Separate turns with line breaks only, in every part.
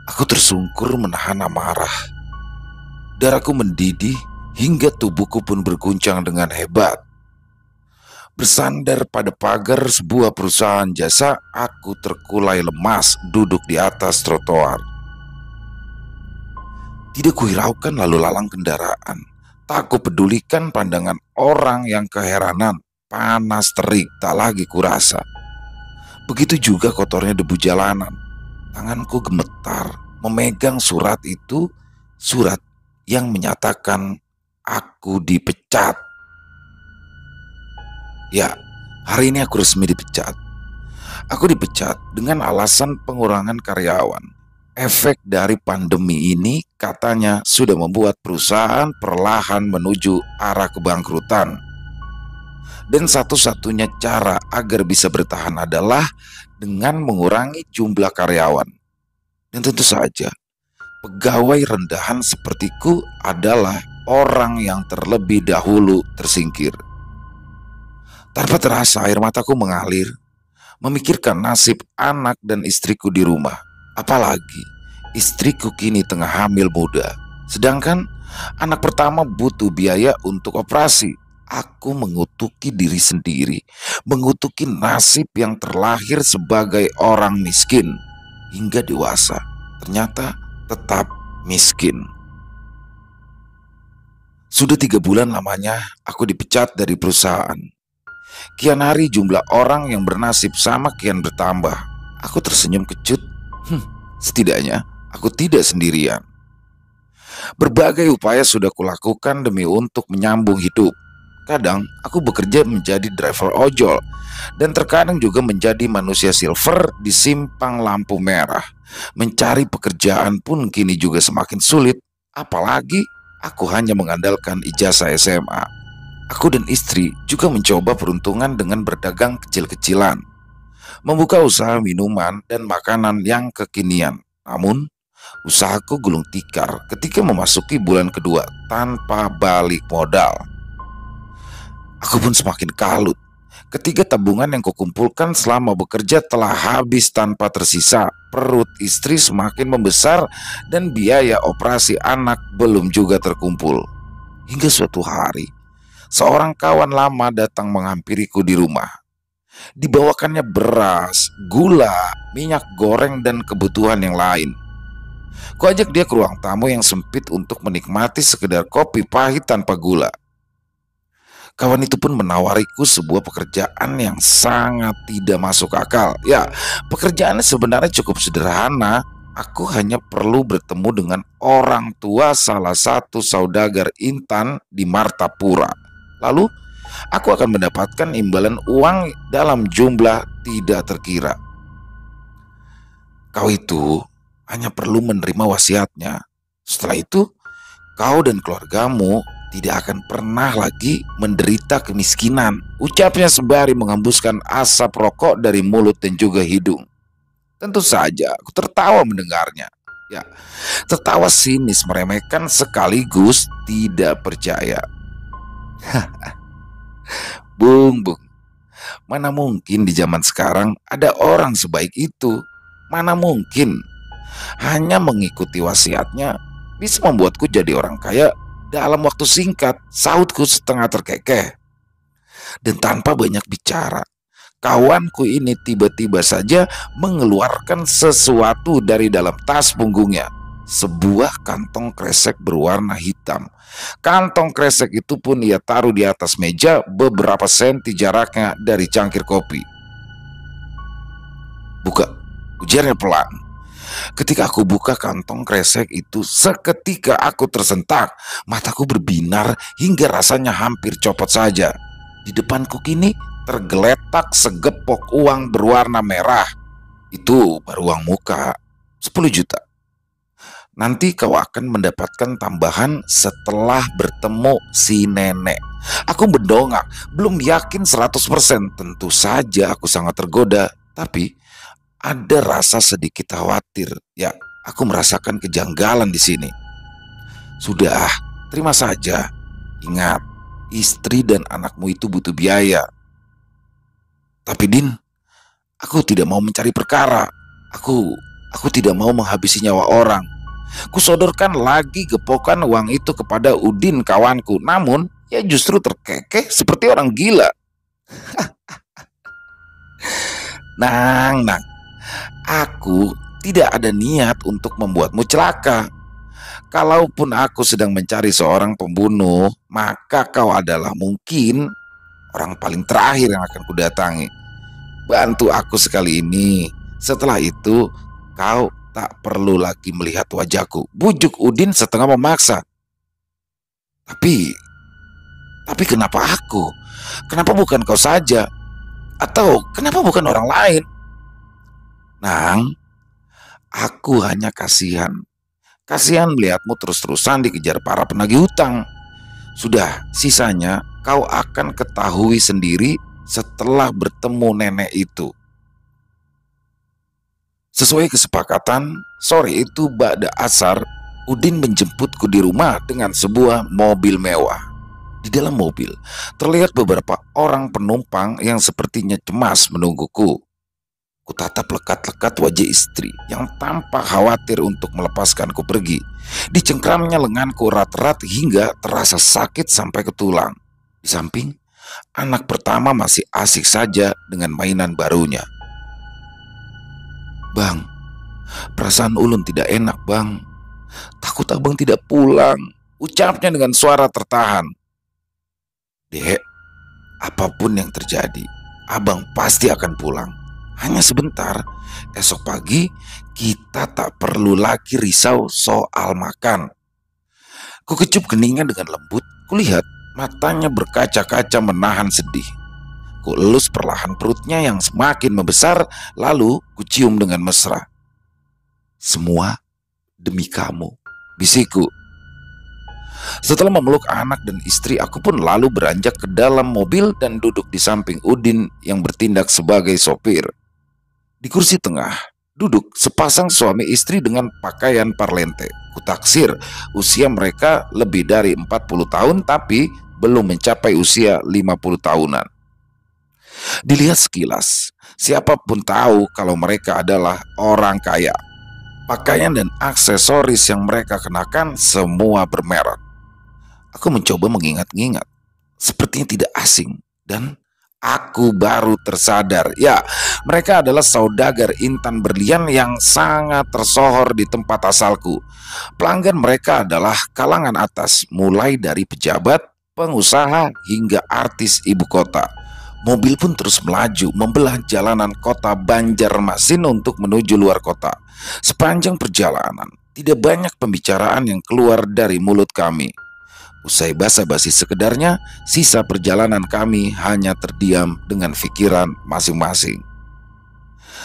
Aku tersungkur menahan amarah. Darahku mendidih hingga tubuhku pun berguncang dengan hebat. Bersandar pada pagar sebuah perusahaan jasa, aku terkulai lemas duduk di atas trotoar. Tidak kuhiraukan lalu lalang kendaraan. Tak kupedulikan pandangan orang yang keheranan. Panas terik tak lagi kurasa. Begitu juga kotornya debu jalanan. Tanganku gemetar memegang surat itu, surat yang menyatakan aku dipecat. Ya, hari ini aku resmi dipecat. Aku dipecat dengan alasan pengurangan karyawan. Efek dari pandemi ini katanya sudah membuat perusahaan perlahan menuju arah kebangkrutan. Dan satu-satunya cara agar bisa bertahan adalah dengan mengurangi jumlah karyawan. Dan tentu saja, pegawai rendahan sepertiku adalah orang yang terlebih dahulu tersingkir. Tanpa terasa air mataku mengalir, memikirkan nasib anak dan istriku di rumah. Apalagi istriku kini tengah hamil muda, sedangkan anak pertama butuh biaya untuk operasi. Aku mengutuki diri sendiri, mengutuki nasib yang terlahir sebagai orang miskin hingga dewasa, ternyata tetap miskin. Sudah 3 bulan lamanya aku dipecat dari perusahaan. Kian hari jumlah orang yang bernasib sama kian bertambah. Aku tersenyum kecut. Setidaknya aku tidak sendirian. Berbagai upaya sudah kulakukan demi untuk menyambung hidup. Kadang aku bekerja menjadi driver ojol, dan terkadang juga menjadi manusia silver di simpang lampu merah. Mencari pekerjaan pun kini juga semakin sulit. Apalagi aku hanya mengandalkan ijazah SMA. Aku dan istri juga mencoba peruntungan dengan berdagang kecil-kecilan, membuka usaha minuman dan makanan yang kekinian. Namun, usahaku gulung tikar ketika memasuki bulan kedua tanpa balik modal. Aku pun semakin kalut ketika tabungan yang kukumpulkan selama bekerja telah habis tanpa tersisa. Perut istri semakin membesar dan biaya operasi anak belum juga terkumpul. Hingga suatu hari, seorang kawan lama datang menghampiriku di rumah. Dibawakannya beras, gula, minyak goreng, dan kebutuhan yang lain. Kuajak dia ke ruang tamu yang sempit untuk menikmati sekedar kopi pahit tanpa gula. Kawan itu pun menawariku sebuah pekerjaan yang sangat tidak masuk akal. Ya, pekerjaannya sebenarnya cukup sederhana. Aku hanya perlu bertemu dengan orang tua salah satu saudagar intan di Martapura. Lalu, aku akan mendapatkan imbalan uang dalam jumlah tidak terkira. Kau itu hanya perlu menerima wasiatnya. Setelah itu, kau dan keluargamu tidak akan pernah lagi menderita kemiskinan, ucapnya sembari menghembuskan asap rokok dari mulut dan juga hidung. Tentu saja aku tertawa mendengarnya. Ya, tertawa sinis meremehkan sekaligus tidak percaya. Bung, mana mungkin di zaman sekarang ada orang sebaik itu? Mana mungkin hanya mengikuti wasiatnya bisa membuatku jadi orang kaya dalam waktu singkat, sautku setengah terkekeh. Dan tanpa banyak bicara, kawanku ini tiba-tiba saja mengeluarkan sesuatu dari dalam tas punggungnya. Sebuah kantong kresek berwarna hitam. Kantong kresek itu pun ia taruh di atas meja beberapa senti jaraknya dari cangkir kopi. Buka, ujarnya pelan. Ketika aku buka kantong kresek itu, seketika aku tersentak. Mataku berbinar hingga rasanya hampir copot saja. Di depanku kini tergeletak segepok uang berwarna merah. Itu baru uang muka, 10 juta. Nanti kau akan mendapatkan tambahan setelah bertemu si nenek. Aku mendongak, belum yakin 100%. Tentu saja aku sangat tergoda, tapi ada rasa sedikit khawatir. Ya, aku merasakan kejanggalan di sini. Sudah, terima saja. Ingat, istri dan anakmu itu butuh biaya. Tapi Din, aku tidak mau mencari perkara. Aku Aku tidak mau menghabisi nyawa orang. Kusodorkan lagi gepokan uang itu kepada Udin kawanku. Namun, ia justru terkekeh seperti orang gila. Nang, aku tidak ada niat untuk membuatmu celaka. Kalaupun aku sedang mencari seorang pembunuh, maka kau adalah mungkin orang paling terakhir yang akan kudatangi. Bantu aku sekali ini. Setelah itu, kau tak perlu lagi melihat wajahku. Bujuk Udin setengah memaksa. Tapi kenapa aku? Kenapa bukan kau saja? Atau kenapa bukan orang lain? Nang, aku hanya kasihan. Kasihan melihatmu terus-terusan dikejar para penagih hutang. Sudah, sisanya kau akan ketahui sendiri setelah bertemu nenek itu. Sesuai kesepakatan, sore itu ba'da asar, Udin menjemputku di rumah dengan sebuah mobil mewah. Di dalam mobil, terlihat beberapa orang penumpang yang sepertinya cemas menungguku. Kutatap lekat-lekat wajah istri yang tampak khawatir untuk melepaskanku pergi. Dicengkramnya lenganku erat-erat hingga terasa sakit sampai ke tulang. Di samping, anak pertama masih asik saja dengan mainan barunya. Bang, perasaan ulun tidak enak, Bang. Takut abang tidak pulang, ucapnya dengan suara tertahan. Dek, apapun yang terjadi, abang pasti akan pulang. Hanya sebentar, esok pagi kita tak perlu lagi risau soal makan. Kukecup keningnya dengan lembut, kulihat matanya berkaca-kaca menahan sedih. Kuelus perlahan perutnya yang semakin membesar, lalu kucium dengan mesra. Semua demi kamu, bisikku. Setelah memeluk anak dan istri, aku pun lalu beranjak ke dalam mobil dan duduk di samping Udin yang bertindak sebagai sopir. Di kursi tengah duduk sepasang suami istri dengan pakaian parlente. Kutaksir usia mereka lebih dari 40 tahun tapi belum mencapai usia 50 tahunan. Dilihat sekilas, siapapun tahu kalau mereka adalah orang kaya. Pakaian dan aksesoris yang mereka kenakan semua bermerek. Aku mencoba mengingat-ingat, sepertinya tidak asing, dan aku baru tersadar, ya, mereka adalah saudagar intan berlian yang sangat tersohor di tempat asalku. Pelanggan mereka adalah kalangan atas, mulai dari pejabat, pengusaha, hingga artis ibu kota. Mobil pun terus melaju membelah jalanan kota Banjarmasin untuk menuju luar kota. Sepanjang perjalanan, tidak banyak pembicaraan yang keluar dari mulut kami. Usai basa-basi sekedarnya, sisa perjalanan kami hanya terdiam dengan pikiran masing-masing.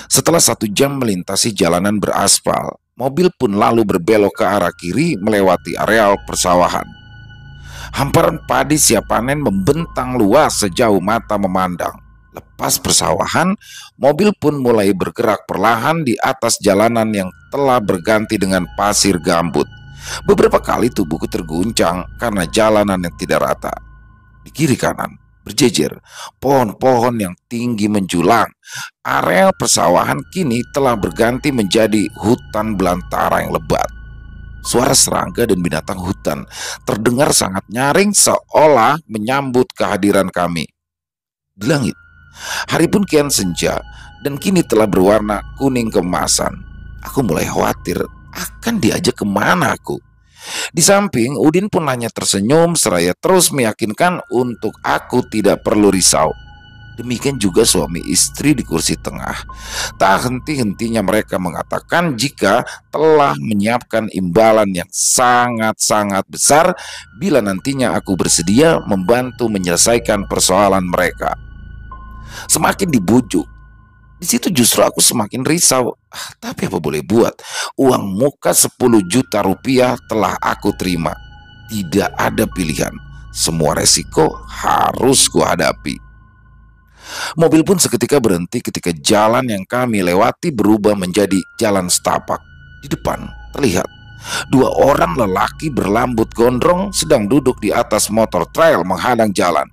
Setelah 1 jam melintasi jalanan beraspal, mobil pun lalu berbelok ke arah kiri melewati areal persawahan. Hamparan padi siap panen membentang luas sejauh mata memandang. Lepas persawahan, mobil pun mulai bergerak perlahan di atas jalanan yang telah berganti dengan pasir gambut. Beberapa kali tubuhku terguncang karena jalanan yang tidak rata. Di kiri kanan berjejer pohon-pohon yang tinggi menjulang. Area persawahan kini telah berganti menjadi hutan belantara yang lebat. Suara serangga dan binatang hutan terdengar sangat nyaring seolah menyambut kehadiran kami. Di langit, hari pun kian senja dan kini telah berwarna kuning keemasan. Aku mulai khawatir akan diajak kemana aku. Di samping, Udin pun hanya tersenyum seraya terus meyakinkan untuk aku tidak perlu risau. Demikian juga suami istri di kursi tengah. Tak henti-hentinya mereka mengatakan jika telah menyiapkan imbalan yang sangat-sangat besar bila nantinya aku bersedia membantu menyelesaikan persoalan mereka. Semakin dibujuk, di situ justru aku semakin risau. Tapi apa boleh buat, uang muka 10 juta rupiah telah aku terima. Tidak ada pilihan, semua resiko harus kuhadapi. Mobil pun seketika berhenti ketika jalan yang kami lewati berubah menjadi jalan setapak. Di depan terlihat 2 orang lelaki berlambut gondrong sedang duduk di atas motor trail menghadang jalan.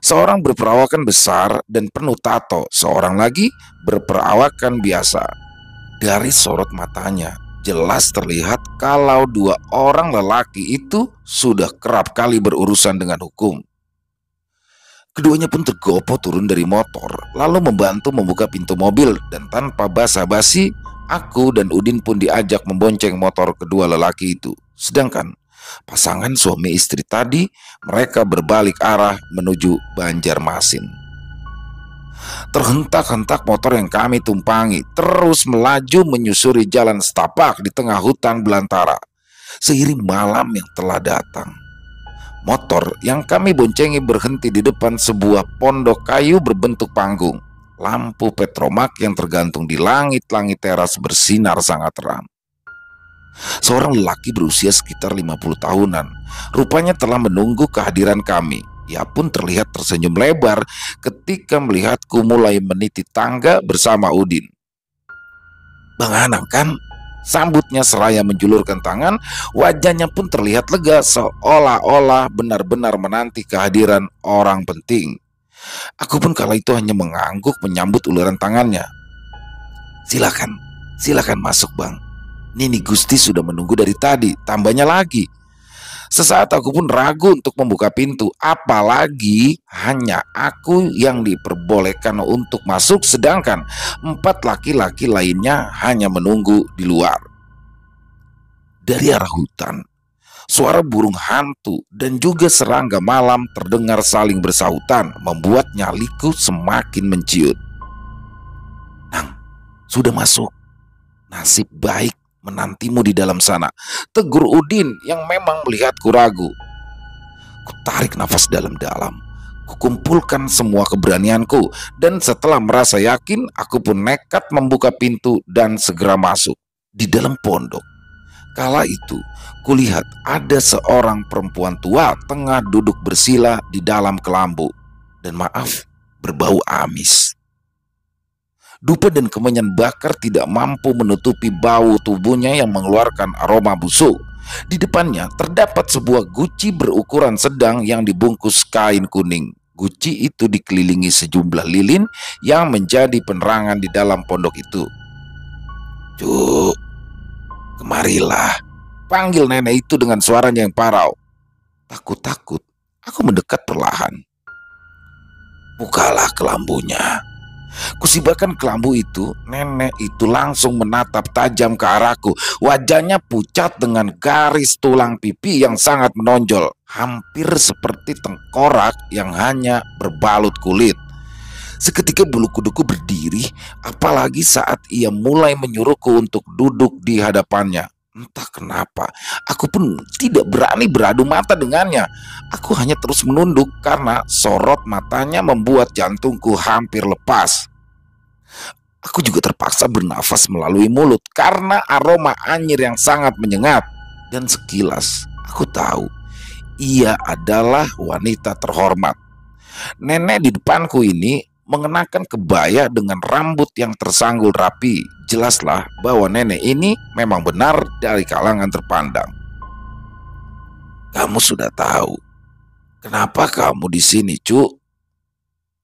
Seorang berperawakan besar dan penuh tato, seorang lagi berperawakan biasa. Dari sorot matanya, jelas terlihat kalau dua orang lelaki itu sudah kerap kali berurusan dengan hukum. Keduanya pun tergopoh turun dari motor, lalu membantu membuka pintu mobil, dan tanpa basa-basi, aku dan Udin pun diajak membonceng motor kedua lelaki itu. Sedangkan pasangan suami istri tadi, mereka berbalik arah menuju Banjarmasin. Terhentak-hentak motor yang kami tumpangi terus melaju menyusuri jalan setapak di tengah hutan belantara, seiring malam yang telah datang. Motor yang kami boncengi berhenti di depan sebuah pondok kayu berbentuk panggung. Lampu petromak yang tergantung di langit-langit teras bersinar sangat terang. Seorang lelaki berusia sekitar 50 tahunan rupanya telah menunggu kehadiran kami. Ia pun terlihat tersenyum lebar ketika melihatku mulai meniti tangga bersama Udin. "Bang Anang kan?" sambutnya seraya menjulurkan tangan. Wajahnya pun terlihat lega, seolah-olah benar-benar menanti kehadiran orang penting. Aku pun kala itu hanya mengangguk menyambut uluran tangannya. Silakan, silakan masuk bang. Nini Gusti sudah menunggu dari tadi, tambahnya lagi." Sesaat aku pun ragu untuk membuka pintu, apalagi hanya aku yang diperbolehkan untuk masuk, sedangkan 4 laki-laki lainnya hanya menunggu di luar. Dari arah hutan, suara burung hantu dan juga serangga malam terdengar saling bersahutan, membuat nyaliku semakin menciut. "Nang, sudah masuk. Nasib baik menantimu di dalam sana," tegur Udin yang memang melihatku ragu. Kutarik nafas dalam-dalam, kukumpulkan semua keberanianku, dan setelah merasa yakin, aku pun nekat membuka pintu dan segera masuk. Di dalam pondok, kala itu kulihat ada seorang perempuan tua tengah duduk bersila di dalam kelambu, dan maaf, berbau amis. Dupa dan kemenyan bakar tidak mampu menutupi bau tubuhnya yang mengeluarkan aroma busuk. Di depannya terdapat sebuah guci berukuran sedang yang dibungkus kain kuning. Guci itu dikelilingi sejumlah lilin yang menjadi penerangan di dalam pondok itu. "Cuk, kemarilah," panggil nenek itu dengan suaranya yang parau. Takut-takut, aku mendekat perlahan. "Bukalah kelambunya." Kusibakan kelambu itu, nenek itu langsung menatap tajam ke arahku. Wajahnya pucat dengan garis tulang pipi yang sangat menonjol, hampir seperti tengkorak yang hanya berbalut kulit. Seketika bulu kuduku berdiri, apalagi saat ia mulai menyuruhku untuk duduk di hadapannya. Entah kenapa, aku pun tidak berani beradu mata dengannya. Aku hanya terus menunduk karena sorot matanya membuat jantungku hampir lepas. Aku juga terpaksa bernafas melalui mulut karena aroma anyir yang sangat menyengat. Dan sekilas aku tahu ia adalah wanita terhormat. Nenek di depanku ini mengenakan kebaya dengan rambut yang tersanggul rapi. Jelaslah bahwa nenek ini memang benar dari kalangan terpandang. "Kamu sudah tahu kenapa kamu di sini, Cuk?"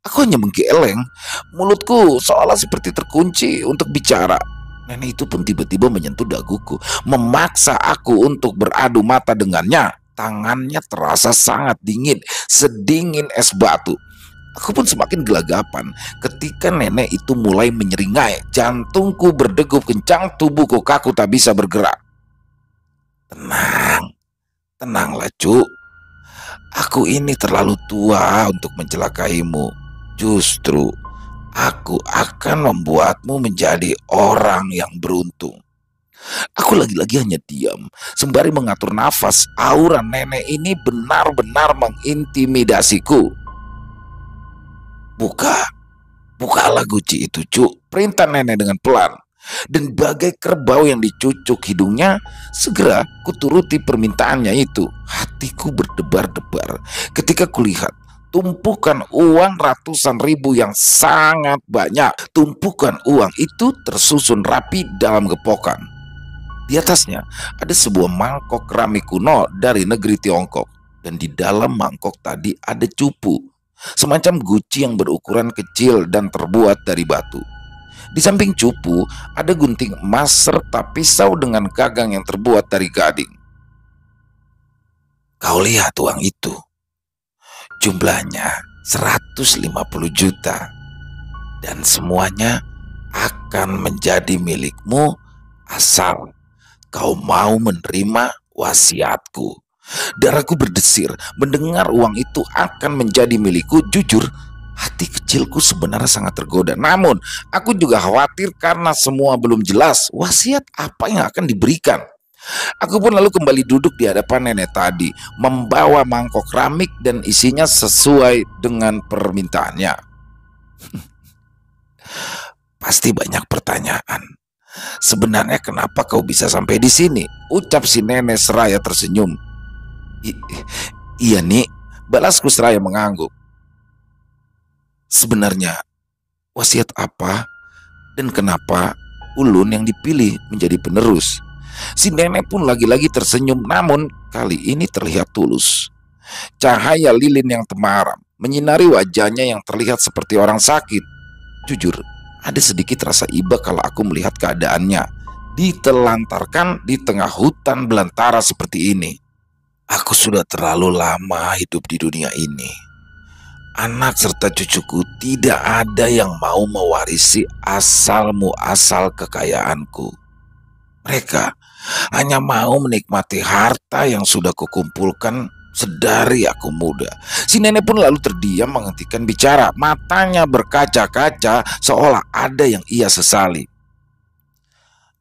Aku hanya menggeleng, mulutku seolah seperti terkunci untuk bicara. Nenek itu pun tiba-tiba menyentuh daguku, memaksa aku untuk beradu mata dengannya. Tangannya terasa sangat dingin, sedingin es batu. Aku pun semakin gelagapan ketika nenek itu mulai menyeringai. Jantungku berdegup kencang, tubuhku kaku tak bisa bergerak. "Tenang, tenanglah Cuk. Aku ini terlalu tua untuk mencelakaimu. Justru aku akan membuatmu menjadi orang yang beruntung." Aku lagi-lagi hanya diam sembari mengatur nafas. Aura nenek ini benar-benar mengintimidasiku. Bukalah guci itu, Cuk," perintah nenek dengan pelan. Dan bagai kerbau yang dicucuk hidungnya, segera kuturuti permintaannya itu. Hatiku berdebar-debar ketika kulihat tumpukan uang ratusan ribu yang sangat banyak. Tumpukan uang itu tersusun rapi dalam gepokan. Di atasnya ada sebuah mangkok keramik kuno dari negeri Tiongkok. Dan di dalam mangkok tadi ada cupu, semacam guci yang berukuran kecil dan terbuat dari batu. Di samping cupu ada gunting emas serta pisau dengan gagang yang terbuat dari gading. Kau lihat uang itu? Jumlahnya 150 juta. Dan semuanya akan menjadi milikmu asal kau mau menerima wasiatku. Darahku berdesir mendengar uang itu akan menjadi milikku. Jujur, hati kecilku sebenarnya sangat tergoda. Namun, aku juga khawatir karena semua belum jelas wasiat apa yang akan diberikan. Aku pun lalu kembali duduk di hadapan nenek tadi, membawa mangkok keramik dan isinya sesuai dengan permintaannya. Pasti banyak pertanyaan. Sebenarnya kenapa kau bisa sampai di sini? Ucap si nenek seraya tersenyum. Iya nih, balasku seraya mengangguk. Sebenarnya wasiat apa dan kenapa ulun yang dipilih menjadi penerus? Si nenek pun lagi-lagi tersenyum, namun kali ini terlihat tulus. Cahaya lilin yang temaram menyinari wajahnya yang terlihat seperti orang sakit. Jujur, ada sedikit rasa iba kalau aku melihat keadaannya ditelantarkan di tengah hutan belantara seperti ini. Aku sudah terlalu lama hidup di dunia ini. Anak serta cucuku tidak ada yang mau mewarisi asal muasal kekayaanku. Mereka hanya mau menikmati harta yang sudah kukumpulkan sedari aku muda. Si nenek pun lalu terdiam menghentikan bicara. Matanya berkaca-kaca seolah ada yang ia sesali.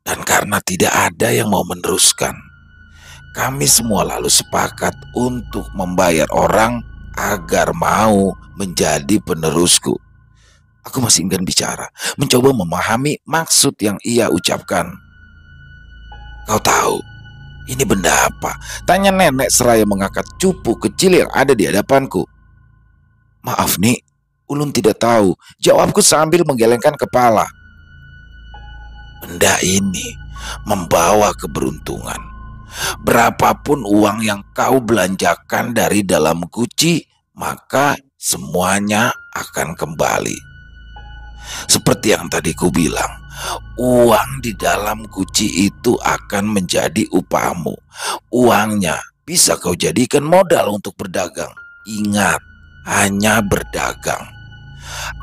Dan karena tidak ada yang mau meneruskan, kami semua lalu sepakat untuk membayar orang agar mau menjadi penerusku. Aku masih enggan bicara, mencoba memahami maksud yang ia ucapkan. Kau tahu ini benda apa? Tanya nenek seraya mengangkat cupu kecil yang ada di hadapanku. Maaf nih, ulun tidak tahu, jawabku sambil menggelengkan kepala. Benda ini membawa keberuntungan. Berapapun uang yang kau belanjakan dari dalam guci, maka semuanya akan kembali. Seperti yang tadi ku bilang, uang di dalam guci itu akan menjadi upahmu. Uangnya bisa kau jadikan modal untuk berdagang. Ingat, hanya berdagang.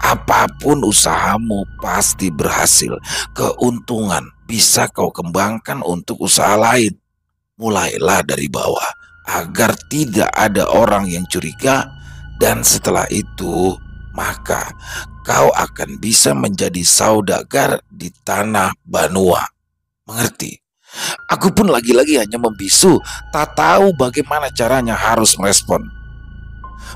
Apapun usahamu pasti berhasil. Keuntungan bisa kau kembangkan untuk usaha lain. Mulailah dari bawah agar tidak ada orang yang curiga, dan setelah itu maka kau akan bisa menjadi saudagar di tanah Banua. Mengerti? Aku pun lagi-lagi hanya membisu, tak tahu bagaimana caranya harus merespon.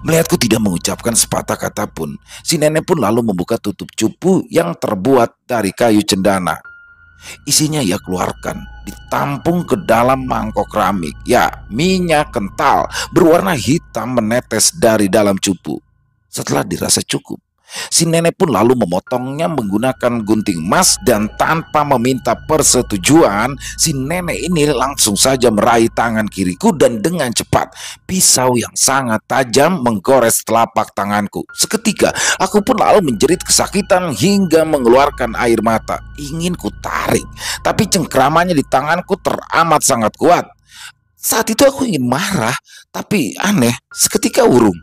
Melihatku tidak mengucapkan sepatah kata pun, si nenek pun lalu membuka tutup cupu yang terbuat dari kayu cendana. Isinya ia keluarkan, ditampung ke dalam mangkok keramik. Ya, minyak kental berwarna hitam menetes dari dalam cupu. Setelah dirasa cukup, si nenek pun lalu memotongnya menggunakan gunting emas, dan tanpa meminta persetujuan, si nenek ini langsung saja meraih tangan kiriku dan dengan cepat pisau yang sangat tajam menggores telapak tanganku. Seketika aku pun lalu menjerit kesakitan hingga mengeluarkan air mata. Ingin ku tarik, tapi cengkramannya di tanganku teramat sangat kuat. Saat itu aku ingin marah, tapi aneh, seketika urung.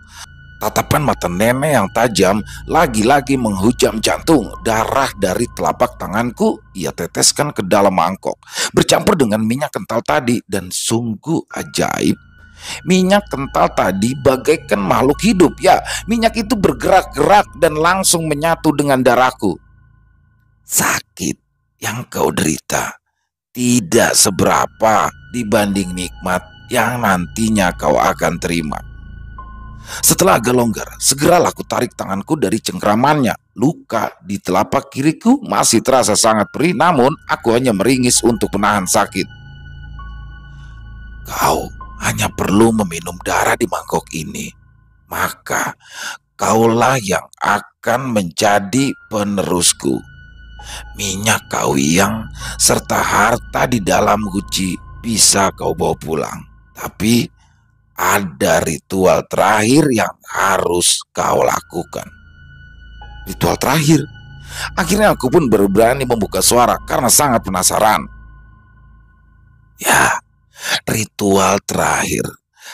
Tatapan mata nenek yang tajam lagi-lagi menghujam jantung. Darah dari telapak tanganku ia teteskan ke dalam mangkok, bercampur dengan minyak kental tadi, dan sungguh ajaib. Minyak kental tadi bagaikan makhluk hidup. Ya, minyak itu bergerak-gerak dan langsung menyatu dengan darahku. Sakit yang kau derita tidak seberapa dibanding nikmat yang nantinya kau akan terima. Setelah agak longgar, segeralah aku tarik tanganku dari cengkramannya. Luka di telapak kiriku masih terasa sangat perih, namun aku hanya meringis untuk menahan sakit. Kau hanya perlu meminum darah di mangkok ini, maka kaulah yang akan menjadi penerusku. Minyak kauyang serta harta di dalam guci bisa kau bawa pulang, tapi ada ritual terakhir yang harus kau lakukan. Ritual terakhir? Akhirnya aku pun baru berani membuka suara karena sangat penasaran. Ya, ritual terakhir.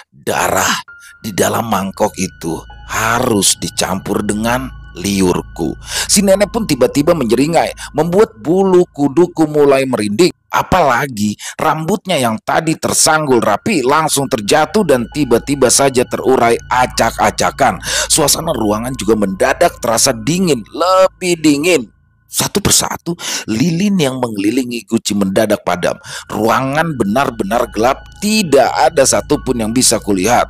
Darah di dalam mangkok itu harus dicampur dengan liurku. Si nenek pun tiba-tiba menyeringai, membuat bulu kuduku mulai merinding. Apalagi rambutnya yang tadi tersanggul rapi langsung terjatuh dan tiba-tiba saja terurai acak-acakan. Suasana ruangan juga mendadak terasa dingin, lebih dingin. Satu persatu, lilin yang mengelilingi guci mendadak padam. Ruangan benar-benar gelap, tidak ada satupun yang bisa kulihat.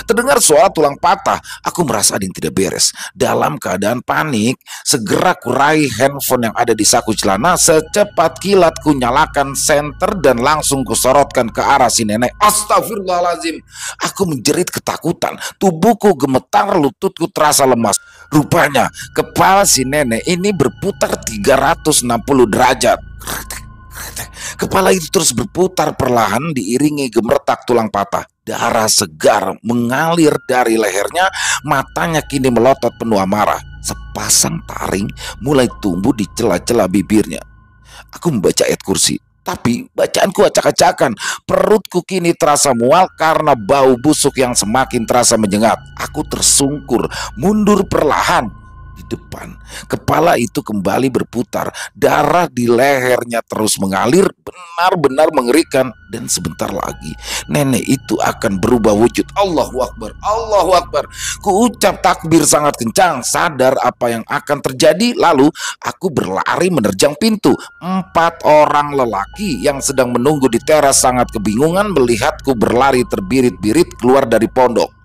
Terdengar suara tulang patah. Aku merasa ada yang tidak beres. Dalam keadaan panik, segera kurai handphone yang ada di saku celana. Secepat kilat ku nyalakan senter dan langsung kusorotkan ke arah si nenek. Astagfirullahaladzim. Aku menjerit ketakutan. Tubuhku gemetar, lututku terasa lemas. Rupanya kepala si nenek ini berputar 360 derajat. Kepala itu terus berputar perlahan diiringi gemertak tulang patah. Darah segar mengalir dari lehernya, matanya kini melotot penuh amarah. Sepasang taring mulai tumbuh di celah-celah bibirnya. Aku membaca ayat kursi, tapi bacaanku acak-acakan. Perutku kini terasa mual karena bau busuk yang semakin terasa menyengat. Aku tersungkur, mundur perlahan. Di depan, kepala itu kembali berputar. Darah di lehernya terus mengalir, benar-benar mengerikan. Dan sebentar lagi, nenek itu akan berubah wujud. Allahu Akbar, Allahu Akbar. Kuucap takbir sangat kencang, sadar apa yang akan terjadi. Lalu aku berlari menerjang pintu. 4 orang lelaki yang sedang menunggu di teras sangat kebingungan melihatku berlari terbirit-birit keluar dari pondok.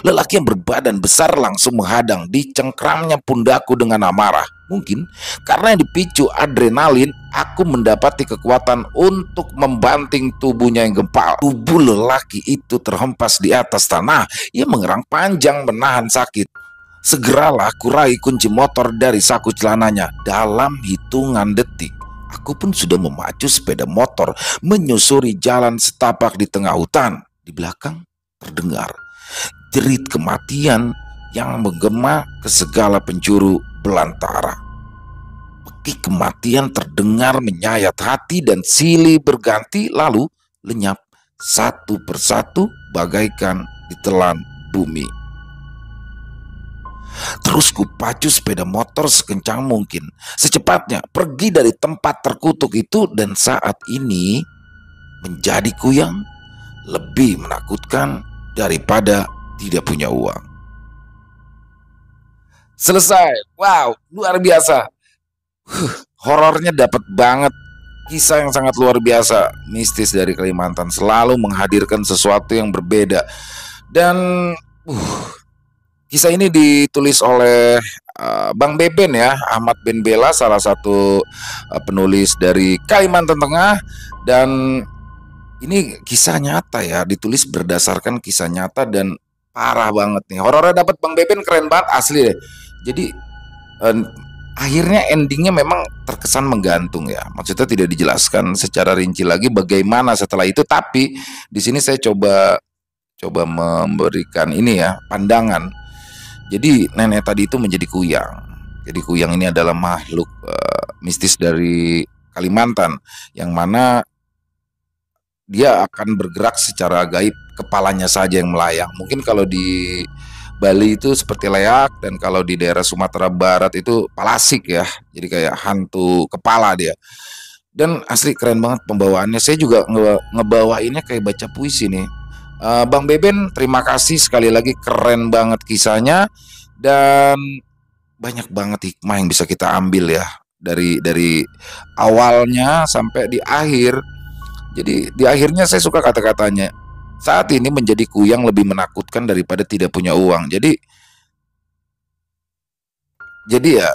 Lelaki yang berbadan besar langsung menghadang, dicengkramnya pundakku dengan amarah. Mungkin karena yang dipicu adrenalin, aku mendapati kekuatan untuk membanting tubuhnya yang gempal. Tubuh lelaki itu terhempas di atas tanah. Ia mengerang panjang menahan sakit. Segeralah kurai kunci motor dari saku celananya. Dalam hitungan detik, aku pun sudah memacu sepeda motor menyusuri jalan setapak di tengah hutan. Di belakang terdengar jerit kematian yang menggema ke segala penjuru belantara. Pekik kematian terdengar menyayat hati dan silih berganti lalu lenyap satu persatu bagaikan ditelan bumi. Terus kupacu sepeda motor sekencang mungkin, secepatnya pergi dari tempat terkutuk itu, dan saat ini menjadi kuyang lebih menakutkan daripada tidak punya uang. Selesai. Wow, luar biasa. Horornya dapat banget. Kisah yang sangat luar biasa. Mistis dari Kalimantan selalu menghadirkan sesuatu yang berbeda. Dan kisah ini ditulis oleh Bang Beben ya, Ahmad Ben Bella, salah satu penulis dari Kalimantan Tengah. Dan ini kisah nyata ya, ditulis berdasarkan kisah nyata dan parah banget nih. Horornya dapat Bang Beben, keren banget asli deh. Jadi akhirnya endingnya memang terkesan menggantung ya. Maksudnya tidak dijelaskan secara rinci lagi bagaimana setelah itu. Tapi di sini saya coba memberikan ini ya, pandangan. Jadi nenek tadi itu menjadi kuyang. Jadi kuyang ini adalah makhluk mistis dari Kalimantan, yang mana dia akan bergerak secara gaib, kepalanya saja yang melayang. Mungkin kalau di Bali itu seperti leak, dan kalau di daerah Sumatera Barat itu palasik ya. Jadi kayak hantu kepala dia. Dan asli keren banget pembawaannya. Saya juga ngebawainnya kayak baca puisi nih. Bang Beben, terima kasih sekali lagi, keren banget kisahnya. Dan banyak banget hikmah yang bisa kita ambil ya dari awalnya sampai di akhir. Jadi di akhirnya saya suka kata-katanya. Saat ini menjadi kuyang lebih menakutkan daripada tidak punya uang. Jadi ya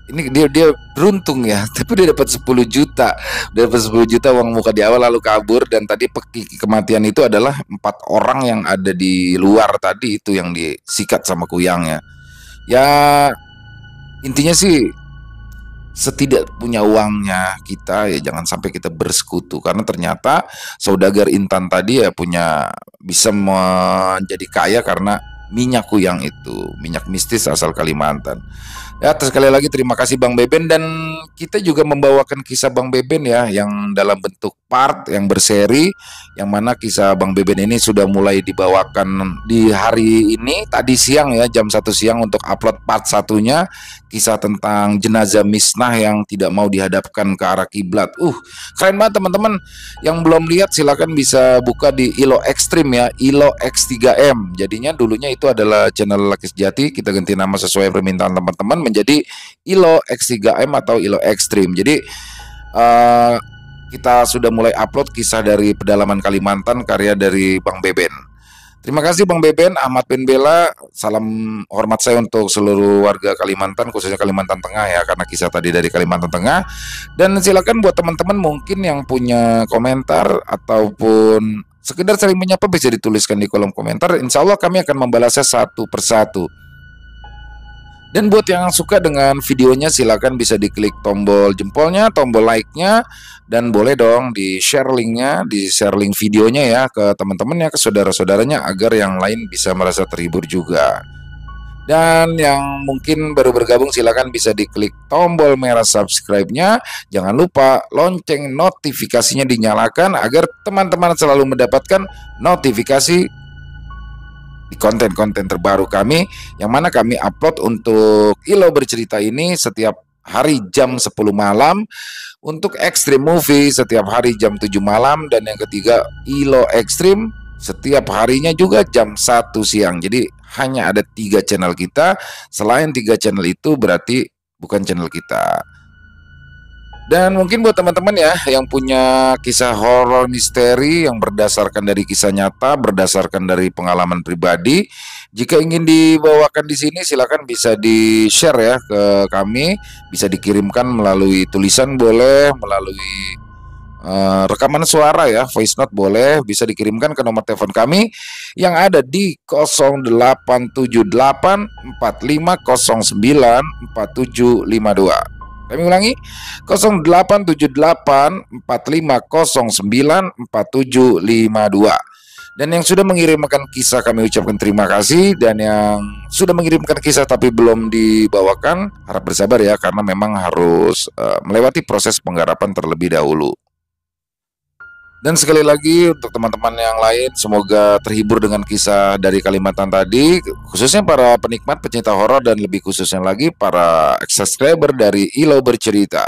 ini dia beruntung ya, tapi dia dapat 10 juta. Dia dapat 10 juta uang muka di awal lalu kabur. Dan tadi pekik kematian itu adalah 4 orang yang ada di luar tadi itu yang disikat sama kuyangnya. Ya intinya sih, setidak punya uangnya kita ya jangan sampai kita bersekutu, karena ternyata saudagar Intan tadi ya bisa menjadi kaya karena Minyak Kuyang itu, minyak mistis asal Kalimantan. Ya, sekali lagi terima kasih Bang Beben, dan kita juga membawakan kisah Bang Beben ya yang dalam bentuk part yang berseri, yang mana kisah Bang Beben ini sudah mulai dibawakan di hari ini tadi siang ya, jam 1 siang untuk upload part satunya, kisah tentang jenazah misnah yang tidak mau dihadapkan ke arah kiblat. Keren banget teman-teman. Yang belum lihat silakan bisa buka di Ilo Ekstrim ya, Ilo X3M. Jadinya dulunya itu adalah channel Laki Sejati, kita ganti nama sesuai permintaan teman-teman menjadi Ilo X3M atau Ilo Ekstrim. Jadi kita sudah mulai upload kisah dari pedalaman Kalimantan karya dari Bang Beben. Terima kasih Bang Beben, Ahmad bin Bella. Salam hormat saya untuk seluruh warga Kalimantan, khususnya Kalimantan Tengah ya, karena kisah tadi dari Kalimantan Tengah. Dan silakan buat teman-teman mungkin yang punya komentar ataupun sekedar saling menyapa bisa dituliskan di kolom komentar. Insya Allah kami akan membalasnya satu persatu. Dan buat yang suka dengan videonya silakan bisa diklik tombol jempolnya, tombol like-nya, dan boleh dong di share linknya, di share link videonya ya ke teman-temannya, ke saudara-saudaranya agar yang lain bisa merasa terhibur juga. Dan yang mungkin baru bergabung silakan bisa diklik tombol merah subscribe-nya. Jangan lupa lonceng notifikasinya dinyalakan agar teman-teman selalu mendapatkan notifikasi di konten-konten terbaru kami, yang mana kami upload untuk Ilo Bercerita ini setiap hari jam 10 malam, untuk Extreme Movie setiap hari jam 7 malam, dan yang ketiga Ilo Ekstrim setiap harinya juga jam 1 siang. Jadi hanya ada 3 channel kita, selain 3 channel itu berarti bukan channel kita. Dan mungkin buat teman-teman ya yang punya kisah horor misteri yang berdasarkan dari kisah nyata, berdasarkan dari pengalaman pribadi, jika ingin dibawakan di sini silakan bisa di-share ya ke kami, bisa dikirimkan melalui tulisan boleh, melalui rekaman suara ya, voice note boleh, bisa dikirimkan ke nomor telepon kami yang ada di 087845094752. Kami ulangi, 087845094752. Dan yang sudah mengirimkan kisah kami ucapkan terima kasih, dan yang sudah mengirimkan kisah tapi belum dibawakan harap bersabar ya, karena memang harus melewati proses penggarapan terlebih dahulu. Dan sekali lagi untuk teman-teman yang lain, semoga terhibur dengan kisah dari Kalimantan tadi, khususnya para penikmat pecinta horor, dan lebih khususnya lagi para subscriber dari Ilo Bercerita.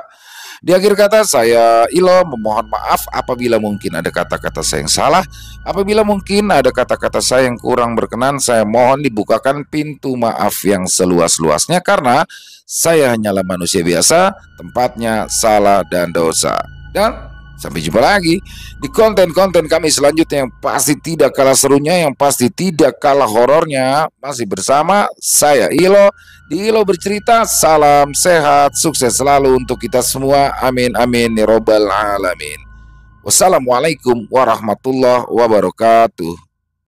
Di akhir kata, saya Ilo memohon maaf apabila mungkin ada kata-kata saya yang salah. Apabila mungkin ada kata-kata saya yang kurang berkenan, saya mohon dibukakan pintu maaf yang seluas-luasnya, karena saya hanyalah manusia biasa, tempatnya salah dan dosa. Dan sampai jumpa lagi di konten-konten kami selanjutnya yang pasti tidak kalah serunya, yang pasti tidak kalah horornya. Masih bersama saya Ilo di Ilo Bercerita. Salam sehat, sukses selalu untuk kita semua. Amin amin ya robbal alamin. Wassalamualaikum warahmatullahi wabarakatuh.